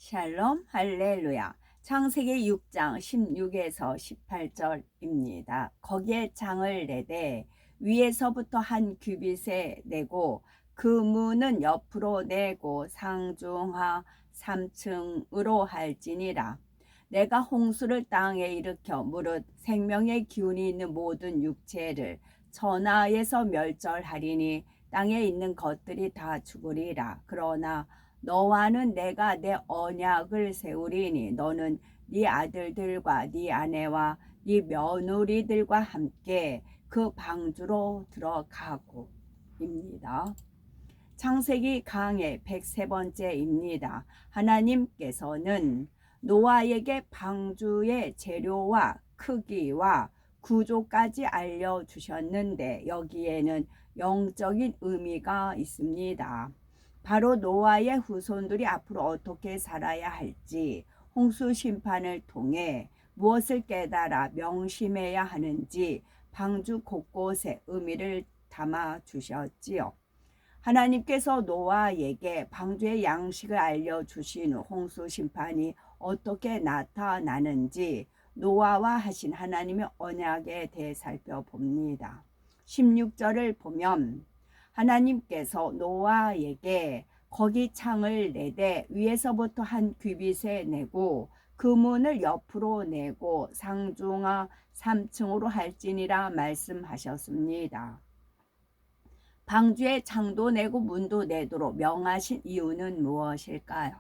샬롬 할렐루야. 창세기 6장 16에서 18절입니다. 거기에 창을 내되 위에서부터 한 규빗에 내고 그 문은 옆으로 내고 상중하 3층으로 할지니라. 내가 홍수를 땅에 일으켜 무릇 생명의 기운이 있는 모든 육체를 천하에서 멸절하리니 땅에 있는 것들이 다 죽으리라. 그러나 너와는 내가 내 언약을 세우리니 너는 네 아들들과 네 아내와 네 며느리들과 함께 그 방주로 들어가고 입니다. 창세기 강해 103번째입니다. 하나님께서는 노아에게 방주의 재료와 크기와 구조까지 알려주셨는데 여기에는 영적인 의미가 있습니다. 바로 노아의 후손들이 앞으로 어떻게 살아야 할지 홍수 심판을 통해 무엇을 깨달아 명심해야 하는지 방주 곳곳에 의미를 담아 주셨지요. 하나님께서 노아에게 방주의 양식을 알려주신 후 홍수 심판이 어떻게 나타나는지 노아와 하신 하나님의 언약에 대해 살펴봅니다. 16절을 보면 하나님께서 노아에게 거기 창을 내되 위에서부터 한 규빗에 내고 그 문을 옆으로 내고 상중하 3층으로 할지니라 말씀하셨습니다. 방주에 창도 내고 문도 내도록 명하신 이유는 무엇일까요?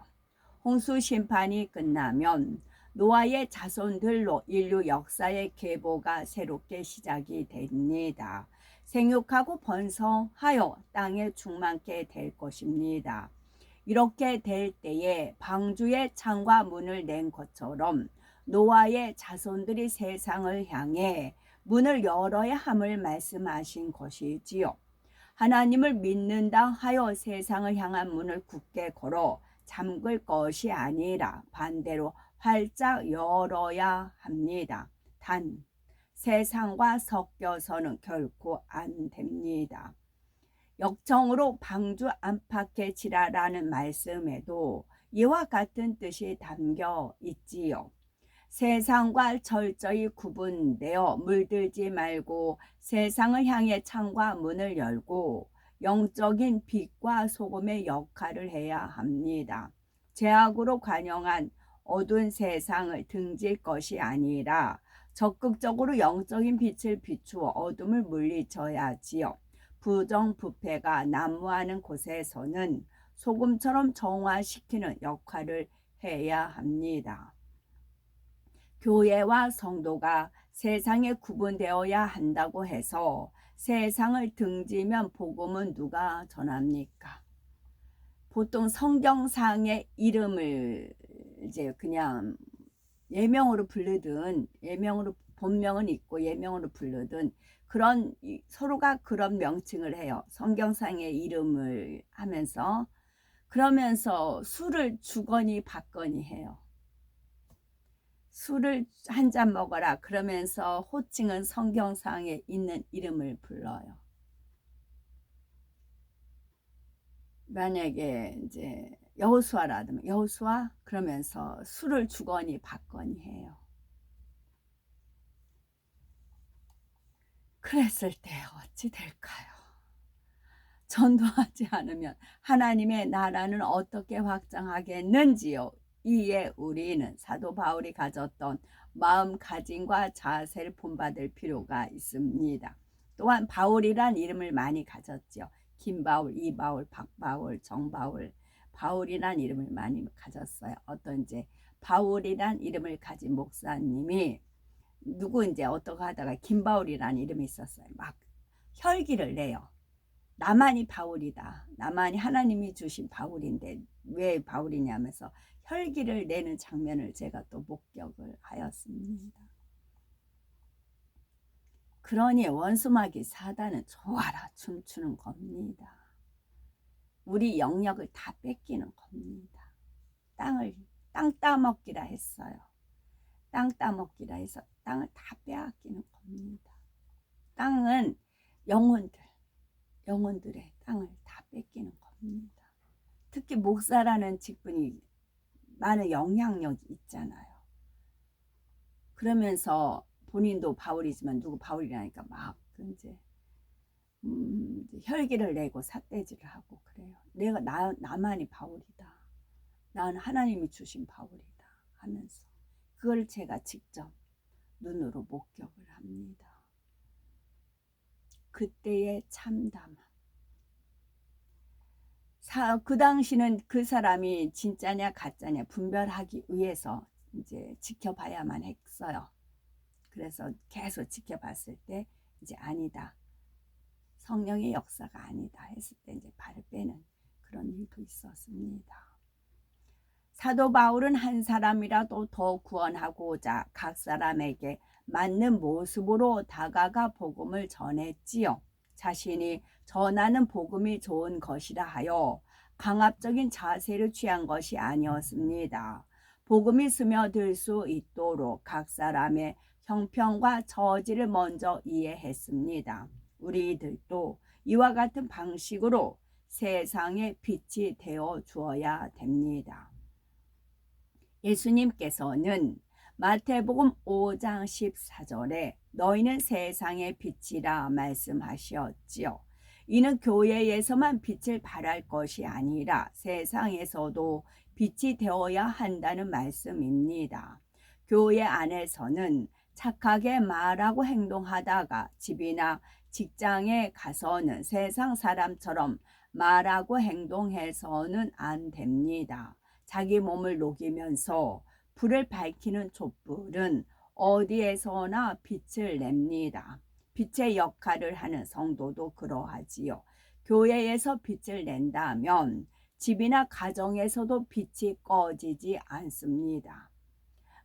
홍수 심판이 끝나면 노아의 자손들로 인류 역사의 계보가 새롭게 시작이 됩니다. 생육하고 번성하여 땅에 충만케 될 것입니다. 이렇게 될 때에 방주의 창과 문을 낸 것처럼 노아의 자손들이 세상을 향해 문을 열어야 함을 말씀하신 것이지요. 하나님을 믿는다 하여 세상을 향한 문을 굳게 걸어 잠글 것이 아니라 반대로 활짝 열어야 합니다. 단 세상과 섞여서는 결코 안 됩니다. 역정으로 방주 안팎에 지라라는 말씀에도 이와 같은 뜻이 담겨 있지요. 세상과 철저히 구분되어 물들지 말고 세상을 향해 창과 문을 열고 영적인 빛과 소금의 역할을 해야 합니다. 죄악으로 관영한 어두운 세상을 등질 것이 아니라 적극적으로 영적인 빛을 비추어 어둠을 물리쳐야지요. 부정부패가 난무하는 곳에서는 소금처럼 정화시키는 역할을 해야 합니다. 교회와 성도가 세상에 구분되어야 한다고 해서 세상을 등지면 복음은 누가 전합니까? 보통 성경상의 이름을 이제 그냥 예명으로 부르든 예명으로 본명은 있고 예명으로 부르든 그런 서로가 그런 명칭을 해요. 성경상의 이름을 하면서 그러면서 술을 주거니 받거니 해요. 술을 한 잔 먹어라 그러면서 호칭은 성경상에 있는 이름을 불러요. 만약에 이제 여호수아라면 여호수아 그러면서 술을 주거니 받거니 해요. 그랬을 때 어찌 될까요? 전도하지 않으면 하나님의 나라는 어떻게 확장하겠는지요? 이에 우리는 사도 바울이 가졌던 마음가짐과 자세를 본받을 필요가 있습니다. 또한 바울이란 이름을 많이 가졌죠. 김바울, 이바울, 박바울, 정바울, 바울이란 이름을 많이 가졌어요. 어떤 이제 바울이란 이름을 가진 목사님이 누구 이제 어떻게 하다가 김바울이란 이름이 있었어요. 막 혈기를 내요. 나만이 바울이다. 나만이 하나님이 주신 바울인데 왜 바울이냐면서 혈기를 내는 장면을 제가 또 목격을 하였습니다. 그러니 원수마귀 사단은 좋아라 춤추는 겁니다. 우리 영역을 다 뺏기는 겁니다. 땅 따먹기라 했어요. 땅 따먹기라 해서 땅을 다 빼앗기는 겁니다. 땅은 영혼들의 땅을 다 뺏기는 겁니다. 특히 목사라는 직분이 많은 영향력이 있잖아요. 그러면서 본인도 바울이지만 누구 바울이라니까 막 이제 혈기를 내고 삿대질을 하고 그래요. 나만이 바울이다. 난 하나님이 주신 바울이다 하면서 그걸 제가 직접 눈으로 목격을 합니다. 그때의 참담함. 그 당시는 그 사람이 진짜냐 가짜냐 분별하기 위해서 이제 지켜봐야만 했어요. 그래서 계속 지켜봤을 때 이제 아니다. 성령의 역사가 아니다 했을 때 이제 발을 빼는 그런 일도 있었습니다. 사도 바울은 한 사람이라도 더 구원하고자 각 사람에게 맞는 모습으로 다가가 복음을 전했지요. 자신이 전하는 복음이 좋은 것이라 하여 강압적인 자세를 취한 것이 아니었습니다. 복음이 스며들 수 있도록 각 사람의 형편과 처지를 먼저 이해했습니다. 우리들도 이와 같은 방식으로 세상의 빛이 되어 주어야 됩니다. 예수님께서는 마태복음 5장 14절에 너희는 세상의 빛이라 말씀하셨지요. 이는 교회에서만 빛을 발할 것이 아니라 세상에서도 빛이 되어야 한다는 말씀입니다. 교회 안에서는 착하게 말하고 행동하다가 집이나 직장에 가서는 세상 사람처럼 말하고 행동해서는 안 됩니다. 자기 몸을 녹이면서 불을 밝히는 촛불은 어디에서나 빛을 냅니다. 빛의 역할을 하는 성도도 그러하지요. 교회에서 빛을 낸다면 집이나 가정에서도 빛이 꺼지지 않습니다.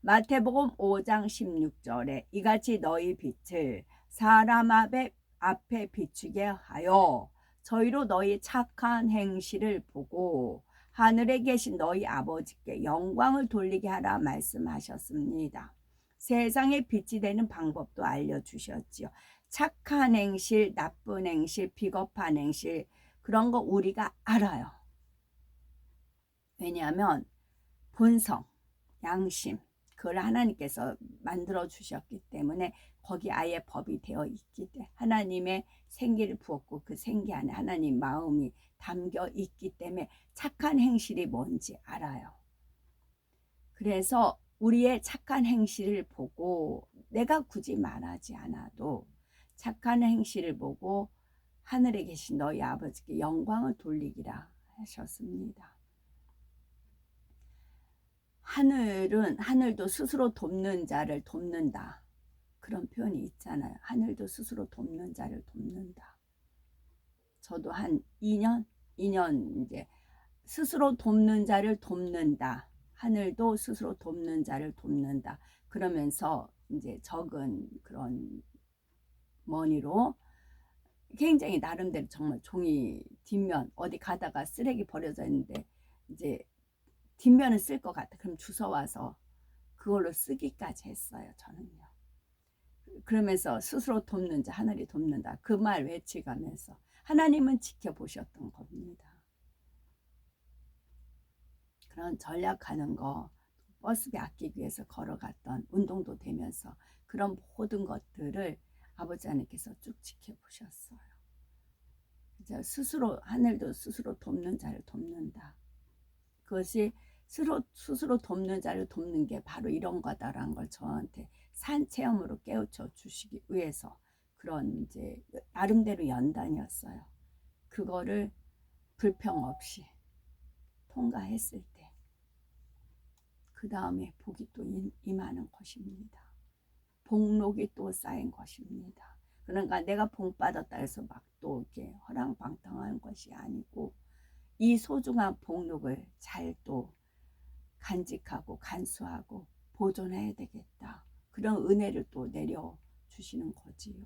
마태복음 5장 16절에 이같이 너희 빛을 사람 앞에 비추게 하여 저희로 너희 착한 행실을 보고 하늘에 계신 너희 아버지께 영광을 돌리게 하라 말씀하셨습니다. 세상에 빛이 되는 방법도 알려주셨지요. 착한 행실, 나쁜 행실, 비겁한 행실 그런 거 우리가 알아요. 왜냐하면 본성, 양심 그걸 하나님께서 만들어 주셨기 때문에 거기 아예 법이 되어 있기 때문에 하나님의 생기를 부었고 그 생기 안에 하나님 마음이 담겨 있기 때문에 착한 행실이 뭔지 알아요. 그래서 우리의 착한 행실을 보고 내가 굳이 말하지 않아도 착한 행실을 보고 하늘에 계신 너희 아버지께 영광을 돌리기라 하셨습니다. 하늘도 스스로 돕는 자를 돕는다. 그런 표현이 있잖아요. 하늘도 스스로 돕는 자를 돕는다. 저도 한 2년 이제 스스로 돕는 자를 돕는다. 하늘도 스스로 돕는 자를 돕는다. 그러면서 이제 적은 그런 머니로 굉장히 나름대로 정말 종이 뒷면 어디 가다가 쓰레기 버려져 있는데 이제 뒷면을 쓸 것 같아. 그럼 주워와서 그걸로 쓰기까지 했어요. 저는요. 그러면서 스스로 돕는 자 하늘이 돕는다. 그 말 외치가면서 하나님은 지켜보셨던 겁니다. 그런 전략하는 거 버스비 아끼기 위해서 걸어갔던 운동도 되면서 그런 모든 것들을 아버지 하나님께서 쭉 지켜보셨어요. 스스로 하늘도 스스로 돕는 자를 돕는다. 그것이 스스로 돕는 자를 돕는 게 바로 이런 거다라는 걸 저한테 산체험으로 깨우쳐 주시기 위해서 그런 이제 나름대로 연단이었어요. 그거를 불평 없이 통과했을 때 그 다음에 복이 또 임하는 것입니다. 복록이 또 쌓인 것입니다. 그러니까 내가 복 받았다 해서 막 또 이렇게 허랑방탕한 것이 아니고 이 소중한 복록을 잘 또 간직하고 간수하고 보존해야 되겠다. 그런 은혜를 또 내려주시는 거지요.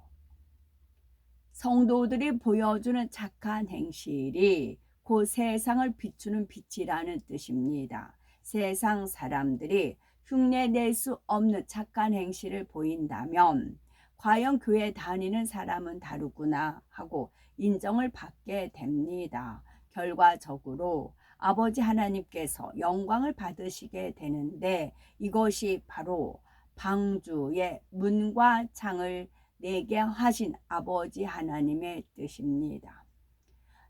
성도들이 보여주는 착한 행실이 그 세상을 비추는 빛이라는 뜻입니다. 세상 사람들이 흉내낼 수 없는 착한 행실을 보인다면 과연 교회 다니는 사람은 다르구나 하고 인정을 받게 됩니다. 결과적으로 아버지 하나님께서 영광을 받으시게 되는데 이것이 바로 방주의 문과 창을 내게 하신 아버지 하나님의 뜻입니다.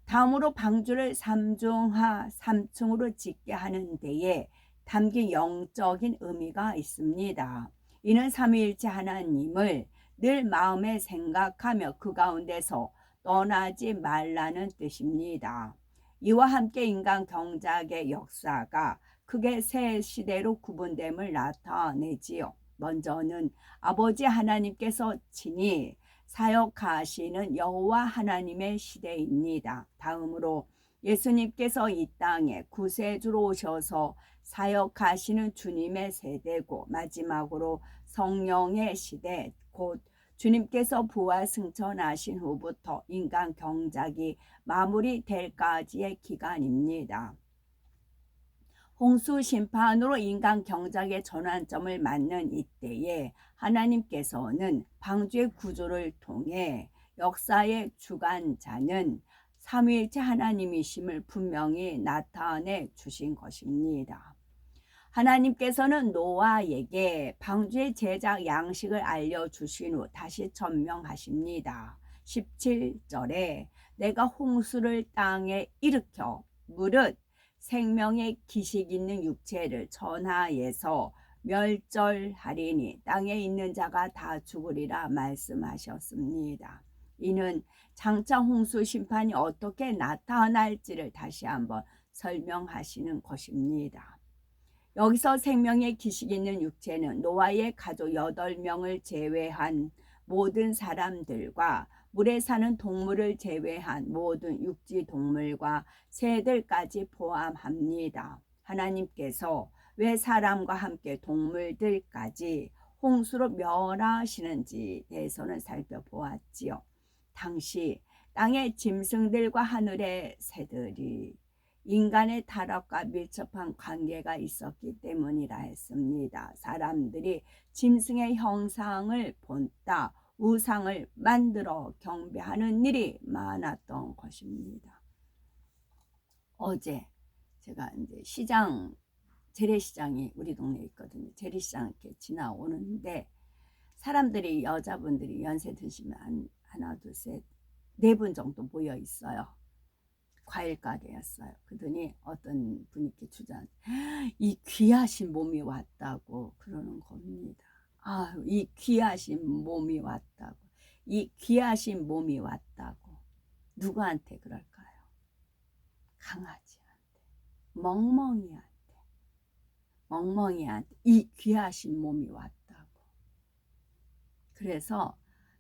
다음으로 방주를 삼중하 삼층으로 짓게 하는 데에 담긴 영적인 의미가 있습니다. 이는 삼위일체 하나님을 늘 마음에 생각하며 그 가운데서 떠나지 말라는 뜻입니다. 이와 함께 인간 경작의 역사가 크게 세 시대로 구분됨을 나타내지요. 먼저는 아버지 하나님께서 친히 사역하시는 여호와 하나님의 시대입니다. 다음으로 예수님께서 이 땅에 구세주로 오셔서 사역하시는 주님의 세대고, 마지막으로 성령의 시대, 곧 주님께서 부활 승천하신 후부터 인간 경작이 마무리될 까지의 기간입니다. 홍수 심판으로 인간 경작의 전환점을 맞는 이때에 하나님께서는 방주의 구조를 통해 역사의 주관자는 삼위일체 하나님이심을 분명히 나타내 주신 것입니다. 하나님께서는 노아에게 방주의 제작 양식을 알려주신 후 다시 천명하십니다. 17절에 내가 홍수를 땅에 일으켜 무릇 생명의 기식 있는 육체를 천하에서 멸절하리니 땅에 있는 자가 다 죽으리라 말씀하셨습니다. 이는 장차 홍수 심판이 어떻게 나타날지를 다시 한번 설명하시는 것입니다. 여기서 생명의 기식 있는 육체는 노아의 가족 8명을 제외한 모든 사람들과 물에 사는 동물을 제외한 모든 육지 동물과 새들까지 포함합니다. 하나님께서 왜 사람과 함께 동물들까지 홍수로 멸하시는지 대해서는 살펴보았지요. 당시 땅의 짐승들과 하늘의 새들이 인간의 타락과 밀접한 관계가 있었기 때문이라 했습니다. 사람들이 짐승의 형상을 본따 우상을 만들어 경배하는 일이 많았던 것입니다. 어제 제가 이제 시장, 재래시장이 우리 동네에 있거든요. 재래시장 이렇게 지나오는데 사람들이, 여자분들이 연세 드시면 하나, 둘, 셋, 4분 정도 모여 있어요. 과일 가게였어요. 그러더니 어떤 분이 이렇게 주장, 이 귀하신 몸이 왔다고 그러는 겁니다. 아, 이 귀하신 몸이 왔다고. 이 귀하신 몸이 왔다고. 누구한테 그럴까요? 강아지한테, 멍멍이한테, 멍멍이한테 이 귀하신 몸이 왔다고. 그래서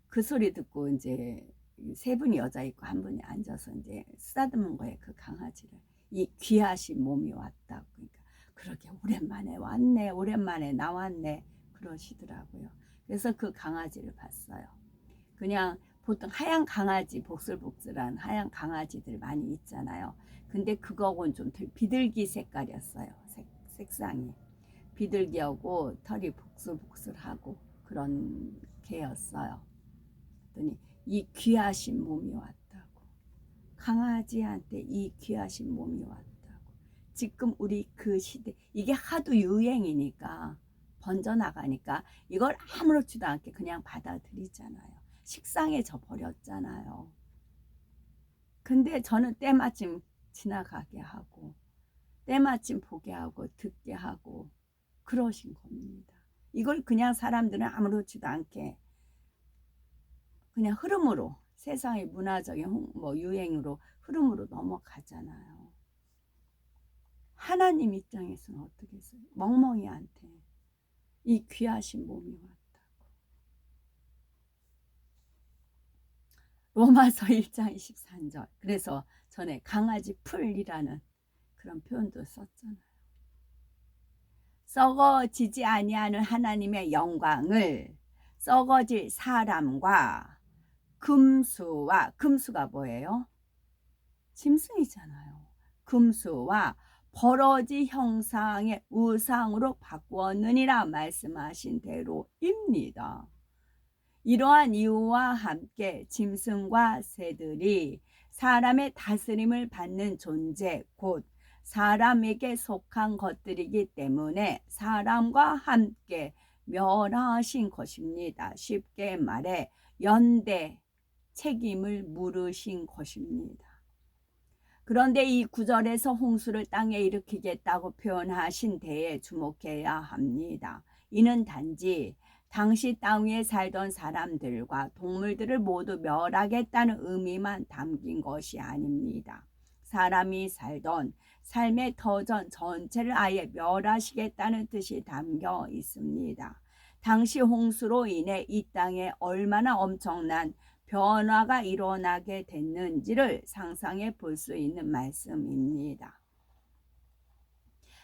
그 소리 듣고 이제 3분이 여자 있고 1분이 앉아서 이제 쓰다듬은 거예요. 그 강아지를. 이 귀하신 몸이 왔다고. 그러니까 그러게 오랜만에 왔네, 오랜만에 나왔네 그러시더라고요. 그래서 그 강아지를 봤어요. 그냥 보통 하얀 강아지, 복슬복슬한 하얀 강아지들 많이 있잖아요. 근데 그거하고는 좀 비둘기 색깔이었어요. 색상이 비둘기하고 털이 복슬복슬하고 그런 개였어요. 그랬더니 이 귀하신 몸이 왔다고. 강아지한테 이 귀하신 몸이 왔다고. 지금 우리 그 시대, 이게 하도 유행이니까 번져나가니까 이걸 아무렇지도 않게 그냥 받아들이잖아요. 식상해져 버렸잖아요. 근데 저는 때마침 지나가게 하고 때마침 보게 하고 듣게 하고 그러신 겁니다. 이걸 그냥 사람들은 아무렇지도 않게 그냥 흐름으로, 세상의 문화적인 유행으로 흐름으로 넘어가잖아요. 하나님 입장에서는 어떻게 했어요? 멍멍이한테 이 귀하신 몸이 왔다고. 로마서 1장 23절. 그래서 전에 강아지 풀이라는 그런 표현도 썼잖아요. 썩어지지 아니하는 하나님의 영광을 썩어질 사람과 금수가 뭐예요? 짐승이잖아요. 금수와 버러지 형상의 우상으로 바꾸었느니라 말씀하신 대로입니다. 이러한 이유와 함께 짐승과 새들이 사람의 다스림을 받는 존재, 곧 사람에게 속한 것들이기 때문에 사람과 함께 멸하신 것입니다. 쉽게 말해 연대 책임을 물으신 것입니다. 그런데 이 구절에서 홍수를 땅에 일으키겠다고 표현하신 데에 주목해야 합니다. 이는 단지 당시 땅 위에 살던 사람들과 동물들을 모두 멸하겠다는 의미만 담긴 것이 아닙니다. 사람이 살던 삶의 터전 전체를 아예 멸하시겠다는 뜻이 담겨 있습니다. 당시 홍수로 인해 이 땅에 얼마나 엄청난 변화가 일어나게 됐는지를 상상해 볼 수 있는 말씀입니다.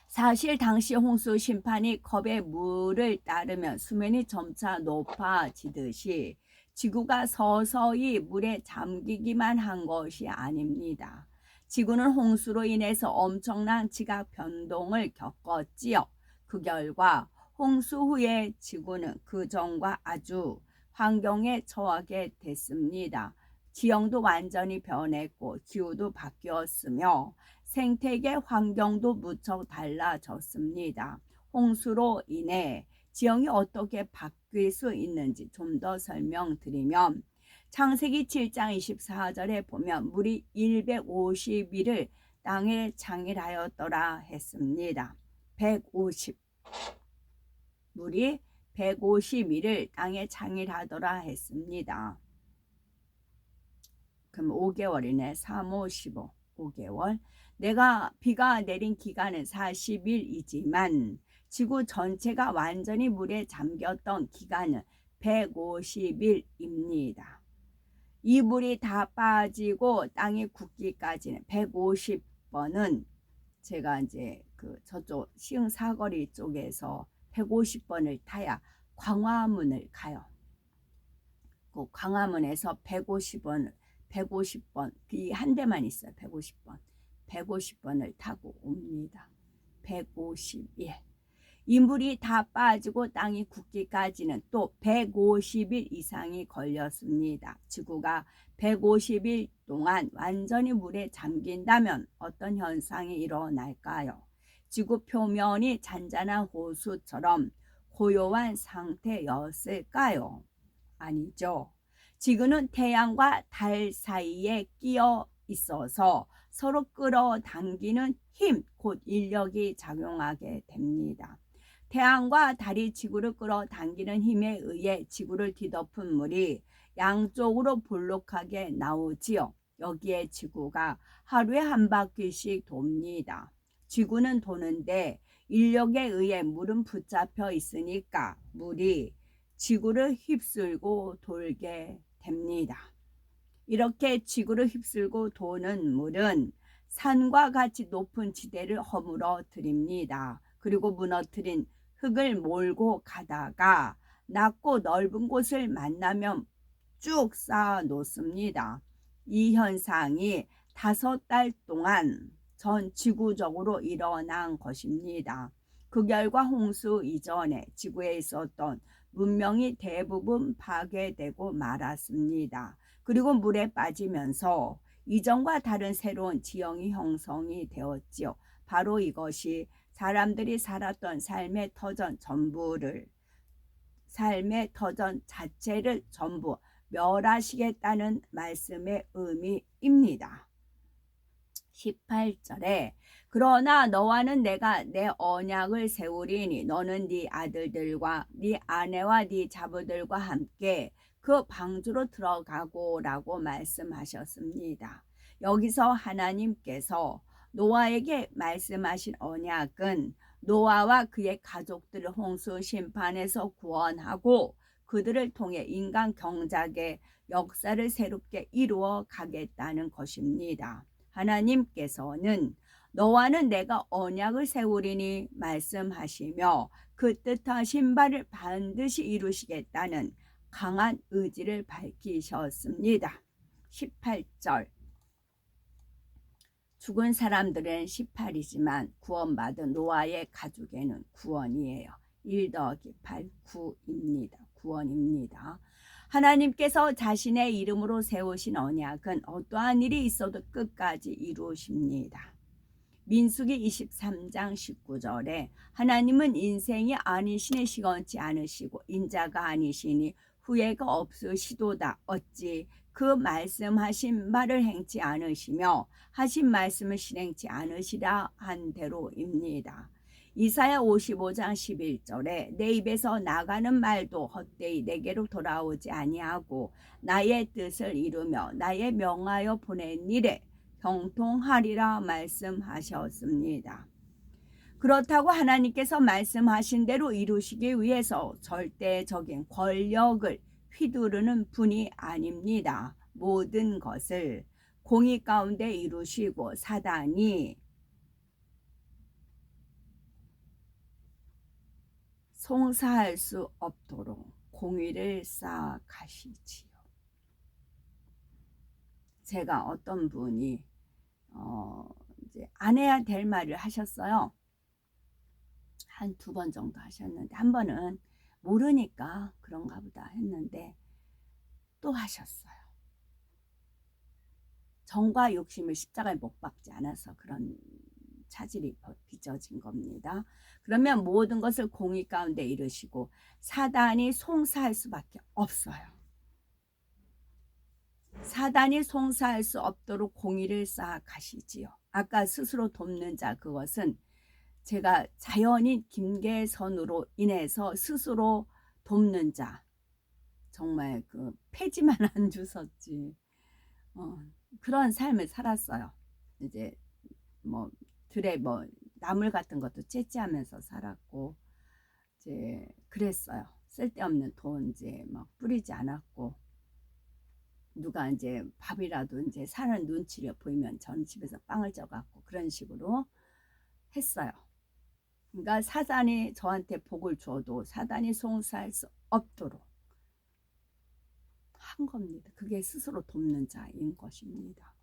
사실 당시 홍수 심판이 컵에 물을 따르면 수면이 점차 높아지듯이 지구가 서서히 물에 잠기기만 한 것이 아닙니다. 지구는 홍수로 인해서 엄청난 지각 변동을 겪었지요. 그 결과 홍수 후에 지구는 그 전과 아주 환경에 처하게 됐습니다. 지형도 완전히 변했고 기후도 바뀌었으며 생태계 환경도 무척 달라졌습니다. 홍수로 인해 지형이 어떻게 바뀔 수 있는지 좀 더 설명드리면 창세기 7장 24절에 보면 물이 150일을 땅에 창일하였더라 했습니다. 150 물이 150일을 땅에 창일하더라 했습니다. 그럼 5개월이네. 3, 5, 15 5개월. 비가 내린 기간은 40일이지만 지구 전체가 완전히 물에 잠겼던 기간은 150일입니다. 이 물이 다 빠지고 땅이 굳기까지는 150번은 제가 이제 저쪽 시흥 사거리 쪽에서 150번을 타야 광화문을 가요. 그 광화문에서 150번 이 한 대만 있어요. 150번을 타고 옵니다. 150일. 이 물이 다 빠지고 땅이 굳기까지는 또 150일 이상이 걸렸습니다. 지구가 150일 동안 완전히 물에 잠긴다면 어떤 현상이 일어날까요? 지구 표면이 잔잔한 호수처럼 고요한 상태였을까요? 아니죠. 지구는 태양과 달 사이에 끼어 있어서 서로 끌어당기는 힘, 곧 인력이 작용하게 됩니다. 태양과 달이 지구를 끌어당기는 힘에 의해 지구를 뒤덮은 물이 양쪽으로 볼록하게 나오지요. 여기에 지구가 하루에 한 바퀴씩 돕니다. 지구는 도는데 인력에 의해 물은 붙잡혀 있으니까 물이 지구를 휩쓸고 돌게 됩니다. 이렇게 지구를 휩쓸고 도는 물은 산과 같이 높은 지대를 허물어뜨립니다. 그리고 무너뜨린 흙을 몰고 가다가 낮고 넓은 곳을 만나면 쭉 쌓아 놓습니다. 이 현상이 5달 동안 전 지구적으로 일어난 것입니다. 그 결과 홍수 이전에 지구에 있었던 문명이 대부분 파괴되고 말았습니다. 그리고 물에 빠지면서 이전과 다른 새로운 지형이 형성이 되었지요. 바로 이것이 사람들이 살았던 삶의 터전 자체를 전부 멸하시겠다는 말씀의 의미입니다. 18절에 그러나 너와는 내가 내 언약을 세우리니 너는 네 아들들과 네 아내와 네 자부들과 함께 그 방주로 들어가고 라고 말씀하셨습니다. 여기서 하나님께서 노아에게 말씀하신 언약은 노아와 그의 가족들을 홍수 심판에서 구원하고 그들을 통해 인간 경작의 역사를 새롭게 이루어 가겠다는 것입니다. 하나님께서는 너와는 내가 언약을 세우리니 말씀하시며 그 뜻하신 바를 반드시 이루시겠다는 강한 의지를 밝히셨습니다. 18절 죽은 사람들은 18이지만 구원받은 노아의 가족에는 구원이에요. 1 더하기 8, 9입니다. 구원입니다. 하나님께서 자신의 이름으로 세우신 언약은 어떠한 일이 있어도 끝까지 이루십니다. 민수기 23장 19절에 하나님은 인생이 아니시니 시건치 않으시고 인자가 아니시니 후회가 없으시도다. 어찌 그 말씀하신 말을 행치 않으시며 하신 말씀을 실행치 않으시라 한 대로입니다. 이사야 55장 11절에 내 입에서 나가는 말도 헛되이 내게로 돌아오지 아니하고 나의 뜻을 이루며 나의 명하여 보낸 일에 형통하리라 말씀하셨습니다. 그렇다고 하나님께서 말씀하신 대로 이루시기 위해서 절대적인 권력을 휘두르는 분이 아닙니다. 모든 것을 공의 가운데 이루시고 사단이 송사할 수 없도록 공의를 쌓아 가시지요. 제가 어떤 분이 이제 안 해야 될 말을 하셨어요. 한 2번 정도 하셨는데 한 번은 모르니까 그런가 보다 했는데 또 하셨어요. 정과 욕심을 십자가에 못 박지 않아서 그런 차질이 빚어진 겁니다. 그러면 모든 것을 공의 가운데 이루시고 사단이 송사할 수밖에 없어요. 사단이 송사할 수 없도록 공의를 쌓아 가시지요. 아까 스스로 돕는 자, 그것은 제가 자연인 김계선으로 인해서 스스로 돕는 자, 정말 그 폐지만 안 주셨지. 그런 삶을 살았어요. 이제 뭐 들에 뭐 나물 같은 것도 채취하면서 살았고 이제 그랬어요. 쓸데없는 돈 이제 막 뿌리지 않았고, 누가 이제 밥이라도 이제 사는 눈치를 보이면 전 집에서 빵을 쪄갖고 그런 식으로 했어요. 그러니까 사단이 저한테 복을 줘도 사단이 송사할 수 없도록 한 겁니다. 그게 스스로 돕는 자인 것입니다.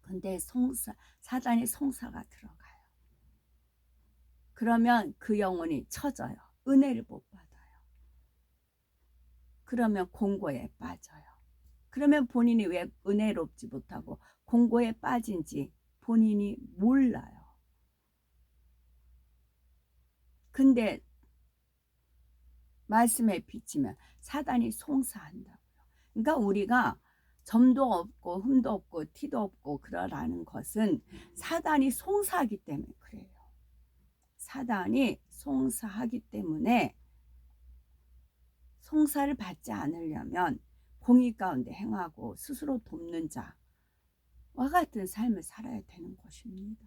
근데 사단이 송사가 들어가요. 그러면 그 영혼이 처져요. 은혜를 못 받아요. 그러면 공고에 빠져요. 그러면 본인이 왜 은혜롭지 못하고 공고에 빠진지 본인이 몰라요. 근데 말씀에 비치면 사단이 송사한다고요. 그러니까 우리가 점도 없고 흠도 없고 티도 없고 그러라는 것은 사단이 송사하기 때문에 그래요. 사단이 송사하기 때문에 송사를 받지 않으려면 공의 가운데 행하고 스스로 돕는 자와 같은 삶을 살아야 되는 것입니다.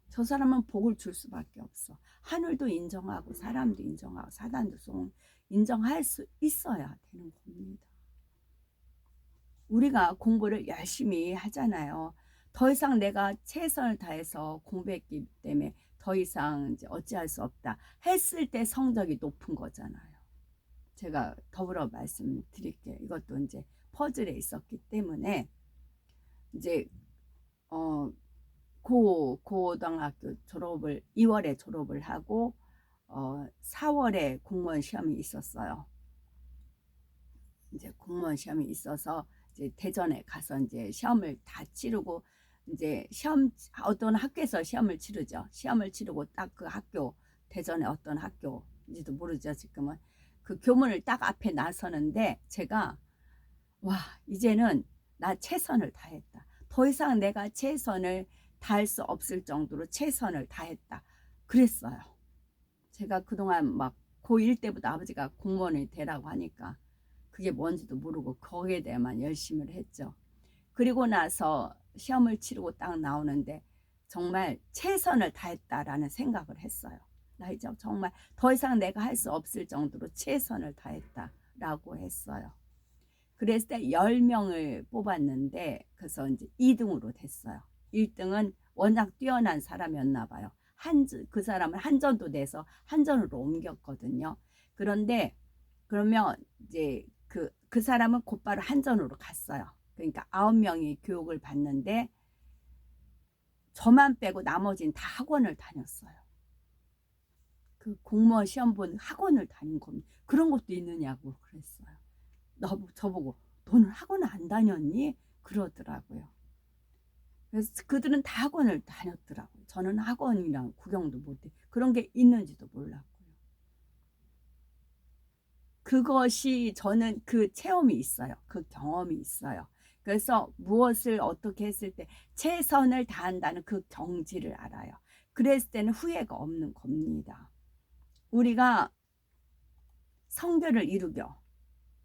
저 사람은 복을 줄 수밖에 없어. 하늘도 인정하고 사람도 인정하고 사단도 인정할 수 있어야 되는 겁니다. 우리가 공부를 열심히 하잖아요. 더 이상 내가 최선을 다해서 공부했기 때문에 더 이상 이제 어찌할 수 없다 했을 때 성적이 높은 거잖아요. 제가 더불어 말씀드릴게요. 이것도 이제 퍼즐에 있었기 때문에 이제 고등학교 졸업을 2월에 졸업을 하고 4월에 공무원 시험이 있었어요. 이제 공무원 시험이 있어서 이제 대전에 가서 이제 시험을 다 치르고 이제 어떤 학교에서 시험을 치르죠. 시험을 치르고 딱 그 학교, 대전에 어떤 학교인지도 모르죠. 지금은 그 교문을 딱 앞에 나서는데 제가 와, 이제는 나 최선을 다했다. 더 이상 내가 최선을 다할 수 없을 정도로 최선을 다했다. 그랬어요. 제가 그동안 막 고1 때부터 아버지가 공무원이 되라고 하니까 그게 뭔지도 모르고 거기에 대해만 열심히 했죠. 그리고 나서 시험을 치르고 딱 나오는데 정말 최선을 다했다라는 생각을 했어요. 나 이제 정말 더 이상 내가 할 수 없을 정도로 최선을 다했다라고 했어요. 그랬을 때 10명을 뽑았는데 그래서 이제 2등으로 됐어요. 1등은 워낙 뛰어난 사람이었나 봐요. 그 사람은 한전도 내서 한전으로 옮겼거든요. 그런데 그러면 이제 그 사람은 곧바로 한전으로 갔어요. 그러니까 9명이 교육을 받는데 저만 빼고 나머지는 다 학원을 다녔어요. 그 공무원 시험 본 학원을 다닌 겁니다. 그런 것도 있느냐고 그랬어요. 저보고 너는 학원 안 다녔니? 그러더라고요. 그래서 그들은 다 학원을 다녔더라고요. 저는 학원이랑 구경도 못해. 그런 게 있는지도 몰랐고요. 그것이 저는 그 체험이 있어요. 그 경험이 있어요. 그래서 무엇을 어떻게 했을 때 최선을 다한다는 그 경지를 알아요. 그랬을 때는 후회가 없는 겁니다. 우리가 성결을 이루겨.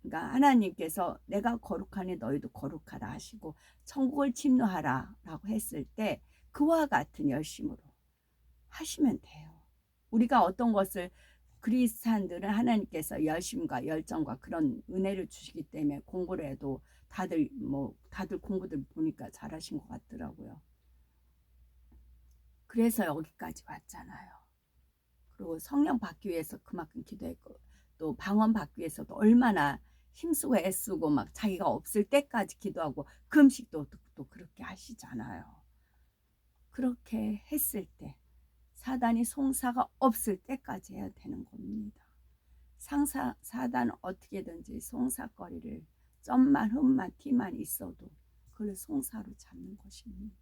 그러니까 하나님께서 내가 거룩하니 너희도 거룩하라 하시고 천국을 침노하라 라고 했을 때 그와 같은 열심으로 하시면 돼요. 우리가 어떤 것을 그리스도인들은 하나님께서 열심과 열정과 그런 은혜를 주시기 때문에 공부를 해도 다들 공부들 보니까 잘하신 것 같더라고요. 그래서 여기까지 왔잖아요. 그리고 성령 받기 위해서 그만큼 기도했고 또 방언 받기 위해서도 얼마나 힘쓰고 애쓰고 막 자기가 없을 때까지 기도하고 금식도 또 그렇게 하시잖아요. 그렇게 했을 때 사단이 송사가 없을 때까지 해야 되는 겁니다. 사단은 어떻게든지 송사거리를 점만 흠만 티만 있어도 그걸 송사로 잡는 것입니다.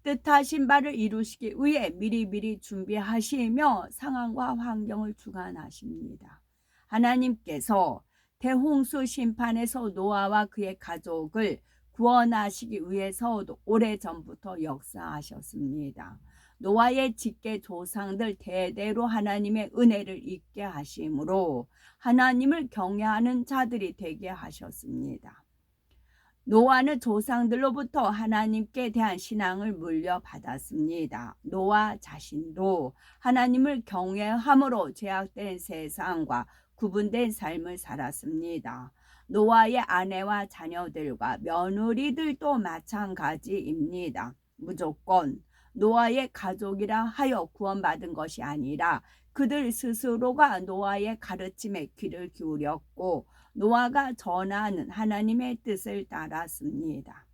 뜻하신 바를 이루시기 위해 미리미리 준비하시며 상황과 환경을 주관하십니다. 하나님께서 대홍수 심판에서 노아와 그의 가족을 구원하시기 위해서 오래전부터 역사하셨습니다. 노아의 직계 조상들 대대로 하나님의 은혜를 잊게 하심으로 하나님을 경외하는 자들이 되게 하셨습니다. 노아는 조상들로부터 하나님께 대한 신앙을 물려받았습니다. 노아 자신도 하나님을 경외함으로 죄악된 세상과 구분된 삶을 살았습니다. 노아의 아내와 자녀들과 며느리들도 마찬가지입니다. 무조건 노아의 가족이라 하여 구원받은 것이 아니라 그들 스스로가 노아의 가르침에 귀를 기울였고 노아가 전하는 하나님의 뜻을 따랐습니다.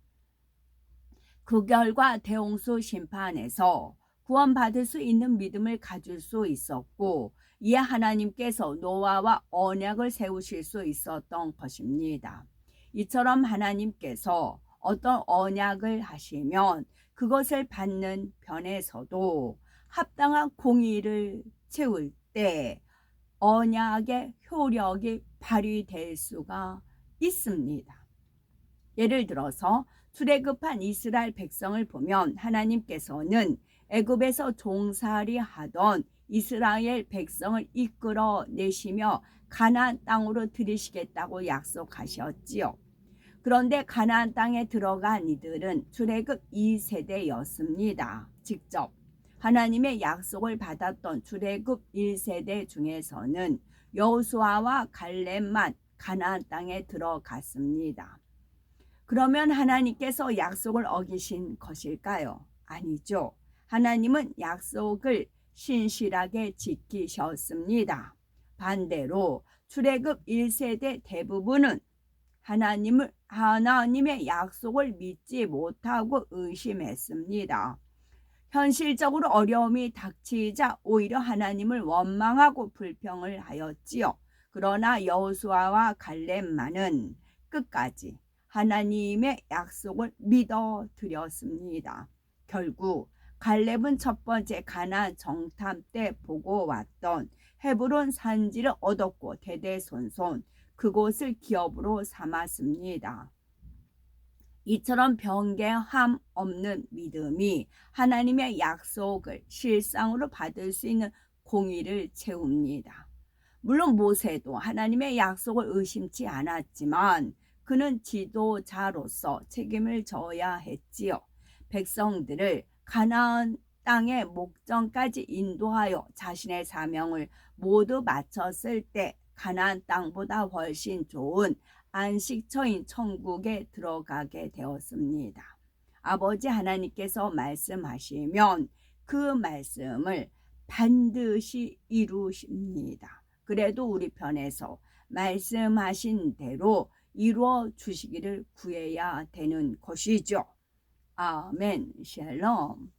그 결과 대홍수 심판에서 구원받을 수 있는 믿음을 가질 수 있었고 이에 하나님께서 노아와 언약을 세우실 수 있었던 것입니다. 이처럼 하나님께서 어떤 언약을 하시면 그것을 받는 편에서도 합당한 공의를 채울 때 언약의 효력이 발휘될 수가 있습니다. 예를 들어서 출애굽한 이스라엘 백성을 보면 하나님께서는 애굽에서 종살이 하던 이스라엘 백성을 이끌어 내시며 가나안 땅으로 들이시겠다고 약속하셨지요. 그런데 가나안 땅에 들어간 이들은 출애굽 2세대였습니다. 직접 하나님의 약속을 받았던 출애굽 1세대 중에서는 여호수아와 갈렙만 가나안 땅에 들어갔습니다. 그러면 하나님께서 약속을 어기신 것일까요? 아니죠. 하나님은 약속을 신실하게 지키셨습니다. 반대로 출애굽 1세대 대부분은 하나님의 약속을 믿지 못하고 의심했습니다. 현실적으로 어려움이 닥치자 오히려 하나님을 원망하고 불평을 하였지요. 그러나 여호수아와 갈렙만은 끝까지 하나님의 약속을 믿어 드렸습니다. 결국 갈렙은 첫 번째 가나안 정탐 때 보고 왔던 헤브론 산지를 얻었고 대대손손 그곳을 기업으로 삼았습니다. 이처럼 변개함 없는 믿음이 하나님의 약속을 실상으로 받을 수 있는 공의를 채웁니다. 물론 모세도 하나님의 약속을 의심치 않았지만 그는 지도자로서 책임을 져야 했지요. 백성들을 가나안 땅의 목전까지 인도하여 자신의 사명을 모두 마쳤을 때 가나안 땅보다 훨씬 좋은 안식처인 천국에 들어가게 되었습니다. 아버지 하나님께서 말씀하시면 그 말씀을 반드시 이루십니다. 그래도 우리 편에서 말씀하신 대로 이루어 주시기를 구해야 되는 것이죠. 아멘. 샬롬.